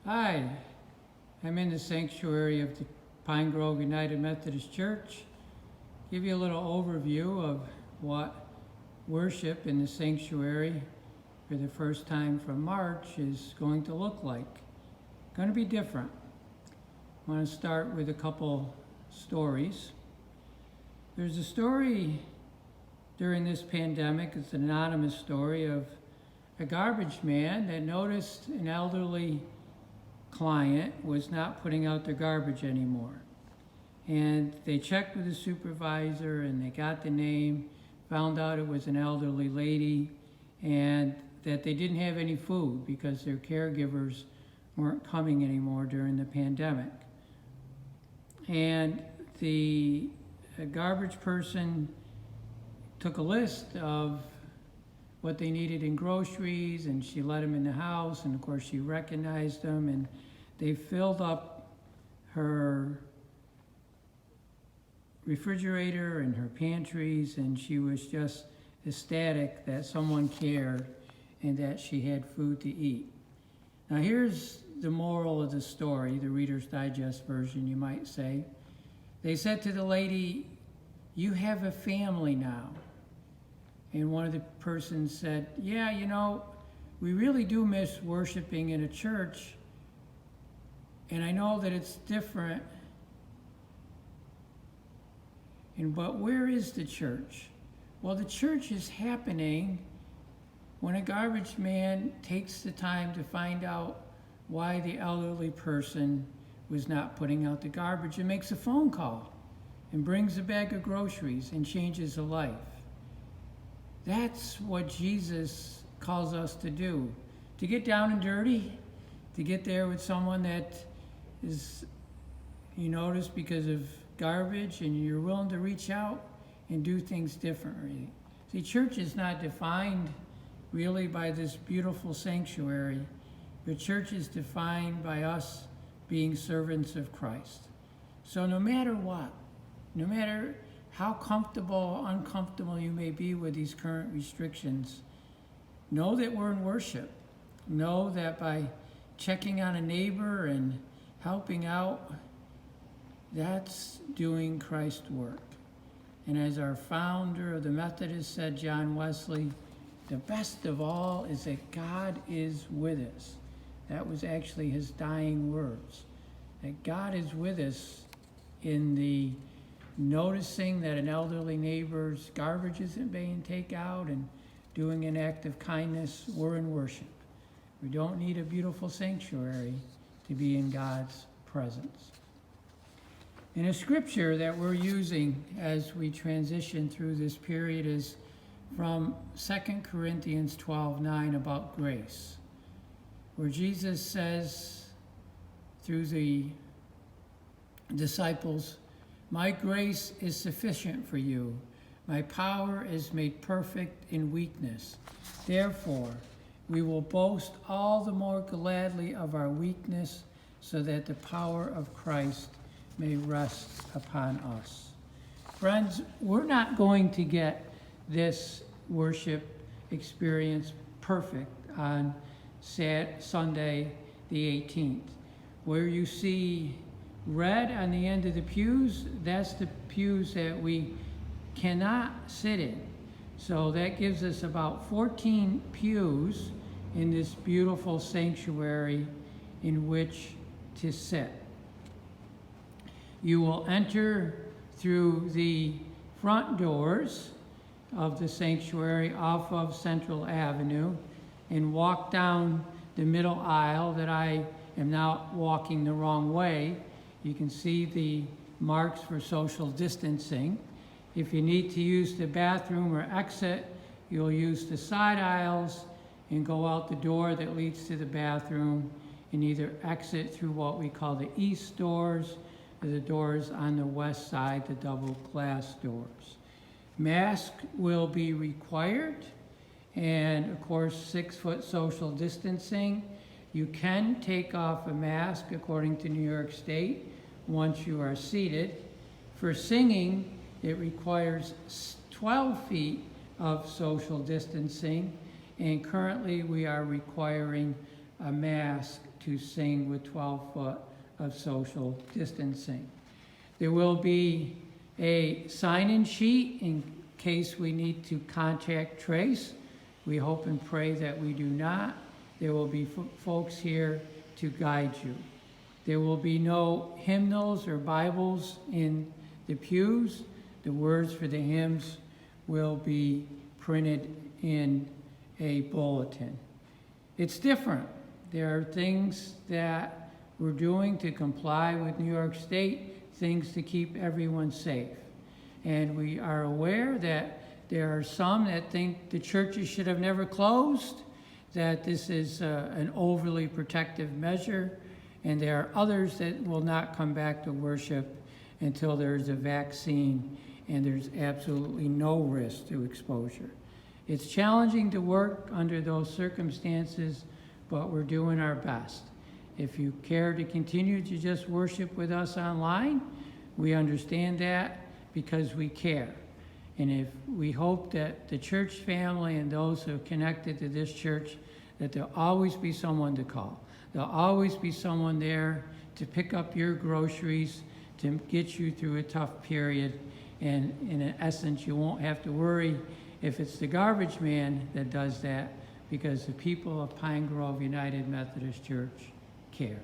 Hi, I'm in the sanctuary of the Pine Grove United Methodist Church. Give you a little overview of what worship in the sanctuary for the first time from March is going to look like. Going to be different. I want to start with a couple stories. There's a story during this pandemic, it's an anonymous story of a garbage man that noticed an elderly client was not putting out their garbage anymore. And they checked with the supervisor and they got the name, found out it was an elderly lady, and that they didn't have any food because their caregivers weren't coming anymore during the pandemic. And the garbage person took a list of what they needed in groceries, and she let them in the house, and of course she recognized them, and they filled up her refrigerator and her pantries, and she was just ecstatic that someone cared and that she had food to eat. Now here's the moral of the story, the Reader's Digest version, you might say. They said to the lady, "You have a family now." And one of the persons said, "Yeah, we really do miss worshiping in a church. And I know that it's different. But where is the church?" Well, the church is happening when a garbage man takes the time to find out why the elderly person was not putting out the garbage and makes a phone call and brings a bag of groceries and changes a life. That's what Jesus calls us to do, to get down and dirty, to get there with someone that is, you notice, because of garbage, and you're willing to reach out and do things differently. See, church is not defined really by this beautiful sanctuary, but church is defined by us being servants of Christ. So no matter what, no matter how comfortable or uncomfortable you may be with these current restrictions, know that we're in worship. Know that by checking on a neighbor and helping out, that's doing Christ's work. And as our founder of the Methodists said, John Wesley, the best of all is that God is with us. That was actually his dying words. That God is with us in the noticing that an elderly neighbor's garbage isn't being taken out and doing an act of kindness. We're in worship. We don't need a beautiful sanctuary to be in God's presence. And a scripture that we're using as we transition through this period is from 2 Corinthians 12:9 about grace, where Jesus says through the disciples, "My grace is sufficient for you. My power is made perfect in weakness. Therefore, we will boast all the more gladly of our weakness, so that the power of Christ may rest upon us." Friends, we're not going to get this worship experience perfect on Sunday the 18th. Where you see red on the end of the pews, that's the pews that we cannot sit in. So that gives us about 14 pews in this beautiful sanctuary in which to sit. You will enter through the front doors of the sanctuary off of Central Avenue and walk down the middle aisle that I am now walking the wrong way. You can see the marks for social distancing. If you need to use the bathroom or exit, you'll use the side aisles and go out the door that leads to the bathroom and either exit through what we call the east doors or the doors on the west side, the double glass doors. Mask will be required, and of course 6-foot social distancing. You can take off a mask according to New York State once you are seated. For singing, it requires 12 feet of social distancing, and currently we are requiring a mask to sing with 12 foot of social distancing. There will be a sign-in sheet in case we need to contact trace. We hope and pray that we do not. There will be folks here to guide you. There will be no hymnals or Bibles in the pews. The words for the hymns will be printed in a bulletin. It's different. There are things that we're doing to comply with New York State, things to keep everyone safe. And we are aware that there are some that think the churches should have never closed, that this is an overly protective measure, and there are others that will not come back to worship until there's a vaccine and there's absolutely no risk to exposure. It's challenging to work under those circumstances, but we're doing our best. If you care to continue to just worship with us online, we understand that because we care. And if we hope that the church family and those who are connected to this church, that there'll always be someone to call. There'll always be someone there to pick up your groceries, to get you through a tough period. And in essence, you won't have to worry if it's the garbage man that does that, because the people of Pine Grove United Methodist Church care.